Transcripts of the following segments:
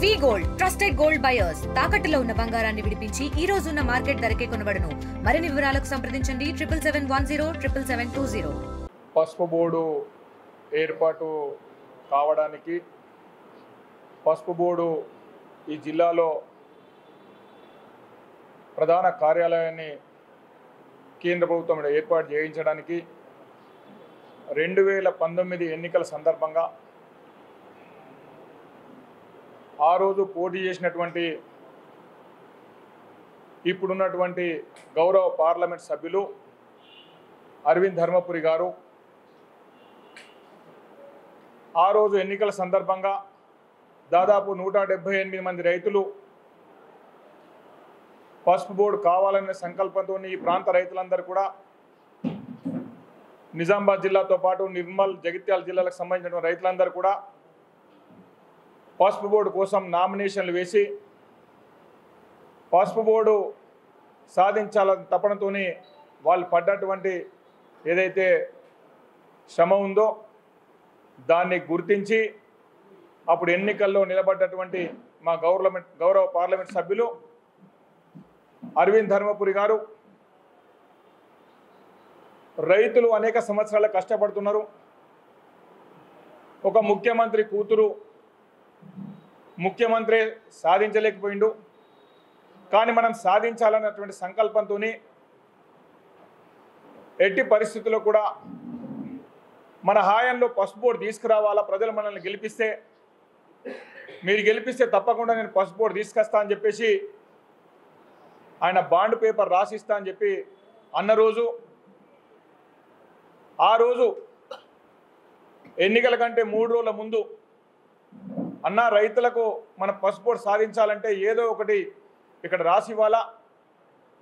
వి gold trusted gold buyers తాకట్టులో ఉన్న బంగారాన్ని విడిపించి ఈ రోజు ఉన్న మార్కెట్ ధరకే కొనబడును. మరిన్ని వివరాలకు సంప్రదించండి 77107720. పసుపు బోర్డు ఏర్పాటు కావడానికి పసుపు బోర్డు ఈ జిల్లాలో ప్రధాన కార్యాలయాన్ని కేంద్ర ప్రభుత్వం ఏర్పాటు చేయించడానికి 2019 ఎన్నికల సందర్భంగా ఆ రోజు పోటీ చేసినటువంటి ఇప్పుడున్నటువంటి గౌరవ పార్లమెంట్ సభ్యులు అరవింద్ ధర్మపురి గారు ఆ రోజు ఎన్నికల సందర్భంగా దాదాపు 178 మంది రైతులు పసుపు బోర్డు కావాలనే సంకల్పంతో ఈ ప్రాంత రైతులందరూ కూడా నిజామాబాద్ జిల్లాతో పాటు నిర్మల్ జగిత్యాల జిల్లాలకు సంబంధించిన రైతులందరూ కూడా పసుపు బోర్డు కోసం నామినేషన్లు వేసి పసుపు బోర్డు సాధించాలని తపనతోని వాళ్ళు పడ్డటువంటి ఏదైతే శ్రమ ఉందో దాన్ని గుర్తించి అప్పుడు ఎన్నికల్లో నిలబడ్డటువంటి మా గౌరవ పార్లమెంట్ సభ్యులు అరవింద్ ధర్మపురి గారు రైతులు అనేక సంవత్సరాలు కష్టపడుతున్నారు. ఒక ముఖ్యమంత్రి కూతురు ముఖ్యమంత్రి సాధించలేకపోయిండు, కానీ మనం సాధించాలన్నటువంటి సంకల్పంతో ఎట్టి పరిస్థితుల్లో కూడా మన హాయంలో పసుపు బోర్డు తీసుకురావాలా, ప్రజలు మనల్ని గెలిపిస్తే మీరు గెలిపిస్తే తప్పకుండా నేను పసుపు బోర్డు తీసుకొస్తా అని చెప్పేసి ఆయన బాండ్ పేపర్ రాసిస్తా అని చెప్పి అన్న రోజు ఆ రోజు ఎన్నికల కంటే 3 రోజుల ముందు అన్న రైతులకు మన పసుపు బోర్డు సాధించాలంటే ఏదో ఒకటి ఇక్కడ రాసి ఇవ్వాలా,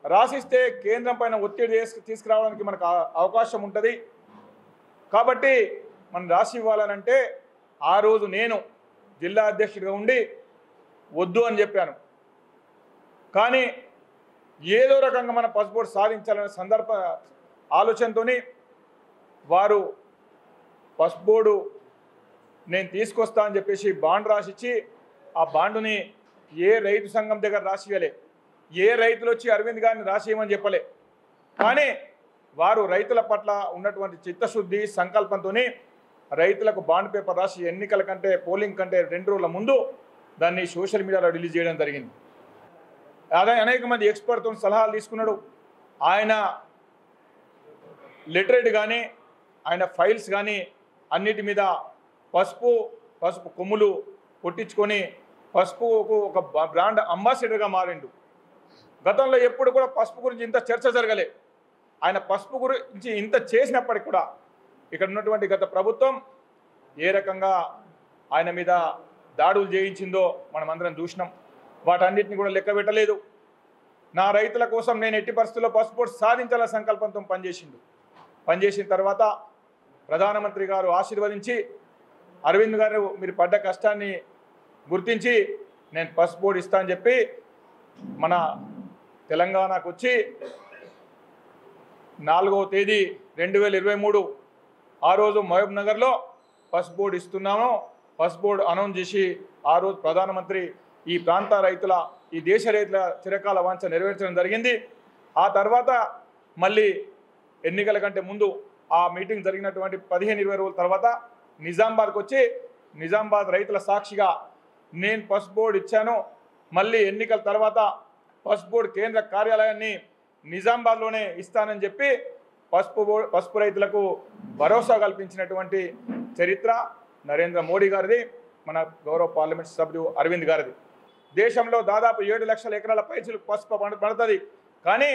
రాసిస్తే కేంద్రం పైన ఒత్తిడి తీసుకురావడానికి మనకు అవకాశం ఉంటుంది కాబట్టి మనం రాసి ఇవ్వాలనంటే ఆ రోజు నేను జిల్లా అధ్యక్షుడిగా ఉండి వద్దు అని చెప్పాను. కానీ ఏదో రకంగా మన పసుపు బోర్డు సాధించాలనే ఆలోచనతో వారు పసుపు బోర్డు నేను తీసుకొస్తా అని చెప్పేసి బాండ్ రాసిచ్చి ఆ బాండుని ఏ రైతు సంఘం దగ్గర రాసియలే, ఏ రైతులు వచ్చి అరవింద్ గారిని రాసియమని చెప్పలే. కానీ వారు రైతుల పట్ల ఉన్నటువంటి చిత్తశుద్ధి సంకల్పంతో రైతులకు బాండ్ పేపర్ రాసి ఎన్నికల కంటే పోలింగ్ కంటే 2 రోజుల ముందు దాన్ని సోషల్ మీడియాలో రిలీజ్ చేయడం జరిగింది. అదే అనేక మంది ఎక్స్పర్ట్తో సలహాలు తీసుకున్నాడు. ఆయన లిటరేట్ కానీ ఆయన ఫైల్స్ కానీ అన్నిటి మీద పసుపు కొమ్ములు కొట్టించుకొని పసుపుకు ఒక బ్రాండ్ అంబాసిడర్గా మారిండు. గతంలో ఎప్పుడు కూడా పసుపు గురించి ఇంత చర్చ జరగలే. ఆయన పసుపు గురించి ఇంత చేసినప్పటికి కూడా ఇక్కడ ఉన్నటువంటి గత ప్రభుత్వం ఏ రకంగా ఆయన మీద దాడులు చేయించిందో మనం అందరం చూసినాం. వాటన్నిటిని కూడా లెక్క పెట్టలేదు. నా రైతుల కోసం నేను ఎట్టి పరిస్థితుల్లో పసుపు బోర్డు సాధించాలనే సంకల్పంతో పనిచేసిన తర్వాత ప్రధానమంత్రి గారు ఆశీర్వదించి అరవింద్ గారు మీరు పడ్డ కష్టాన్ని గుర్తించి నేను పసుపు బోర్డు ఇస్తా అని చెప్పి మన తెలంగాణకు వచ్చి 4వ తేదీ 2023 ఆ రోజు మహబూబ్ నగర్లో పసుపు బోర్డు ఇస్తున్నాము, పసుపు బోర్డు అనౌన్స్ చేసి ఆ రోజు ప్రధానమంత్రి ఈ ప్రాంత రైతుల ఈ దేశ రైతుల చిరకాల వాంఛ నెరవేర్చడం జరిగింది. ఆ తర్వాత మళ్ళీ ఎన్నికల కంటే ముందు ఆ మీటింగ్ జరిగినటువంటి 15-20 రోజుల తర్వాత నిజామాబాద్కి వచ్చి నిజామాబాద్ రైతుల సాక్షిగా నేను పసుపు బోర్డు ఇచ్చాను, మళ్ళీ ఎన్నికల తర్వాత పసుపు బోర్డు కేంద్ర కార్యాలయాన్ని నిజామాబాద్లోనే ఇస్తానని చెప్పి పసుపు రైతులకు భరోసా కల్పించినటువంటి చరిత్ర నరేంద్ర మోడీ గారిది, మన గౌరవ పార్లమెంట్ సభ్యుడు అరవింద్ గారిది. దేశంలో దాదాపు 7 లక్షల ఎకరాల పైసలు పసుపు పడుతుంది. కానీ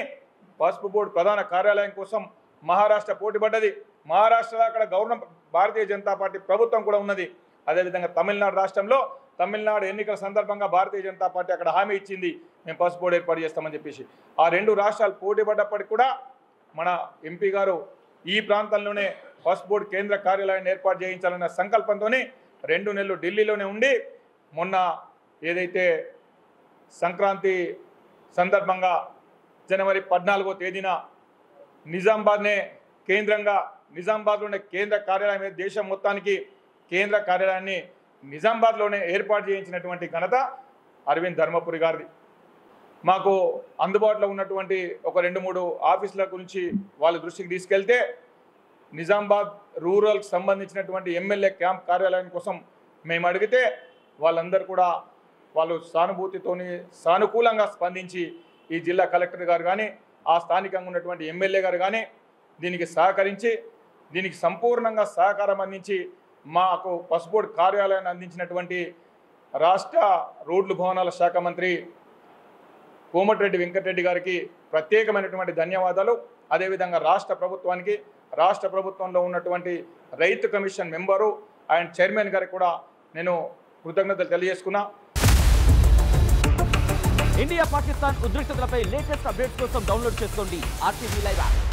పసుపు బోర్డు ప్రధాన కార్యాలయం కోసం మహారాష్ట్ర పోటీ పడ్డది. మహారాష్ట్రలో అక్కడ గవర్నమెంట్ భారతీయ జనతా పార్టీ ప్రభుత్వం కూడా ఉన్నది. అదేవిధంగా తమిళనాడు రాష్ట్రంలో తమిళనాడు ఎన్నికల సందర్భంగా భారతీయ జనతా పార్టీ అక్కడ హామీ ఇచ్చింది మేము పసుపు బోర్డు ఏర్పాటు చేస్తామని చెప్పేసి. ఆ 2 రాష్ట్రాలు పోటీ పడ్డప్పటికి కూడా మన ఎంపీ గారు ఈ ప్రాంతంలోనే పసుపు బోర్డు కేంద్ర కార్యాలయాన్ని ఏర్పాటు చేయించాలన్న సంకల్పంతో 2 నెలలు ఢిల్లీలోనే ఉండి మొన్న ఏదైతే సంక్రాంతి సందర్భంగా జనవరి 14వ తేదీన నిజామాబాద్నే కేంద్రంగా నిజామాబాద్లోనే కేంద్ర కార్యాలయం దేశం మొత్తానికి కేంద్ర కార్యాలయాన్ని నిజామాబాద్లోనే ఏర్పాటు చేయించినటువంటి ఘనత అరవింద్ ధర్మపురి గారిది. మాకు అందుబాటులో ఉన్నటువంటి ఒక 2-3 ఆఫీసుల గురించి వాళ్ళ దృష్టికి తీసుకెళ్తే నిజామాబాద్ రూరల్కి సంబంధించినటువంటి ఎమ్మెల్యే క్యాంప్ కార్యాలయం కోసం మేము అడిగితే వాళ్ళందరూ కూడా వాళ్ళు సానుభూతితోని సానుకూలంగా స్పందించి ఈ జిల్లా కలెక్టర్ గారు కానీ ఆ స్థానికంగా ఉన్నటువంటి ఎమ్మెల్యే గారు కానీ దీనికి సహకరించి దీనికి సంపూర్ణంగా సహకారం అందించి మాకు పసుబోర్డు కార్యాలయాన్ని అందించినటువంటి రాష్ట్ర రోడ్లు భవనాల శాఖ మంత్రి కోమటిరెడ్డి వెంకటరెడ్డి గారికి ప్రత్యేకమైనటువంటి ధన్యవాదాలు. అదేవిధంగా రాష్ట్ర ప్రభుత్వానికి, రాష్ట్ర ప్రభుత్వంలో ఉన్నటువంటి రైతు కమిషన్ మెంబరు అండ్ చైర్మన్ గారికి కూడా నేను కృతజ్ఞతలు తెలియజేసుకున్నా. ఇండియా పాకిస్తాన్ ఉద్రిక్తతలపై లేటెస్ట్ అప్డేట్స్ కోసం డౌన్లోడ్ చేసుకోండి RTV లైవ్ యాప్.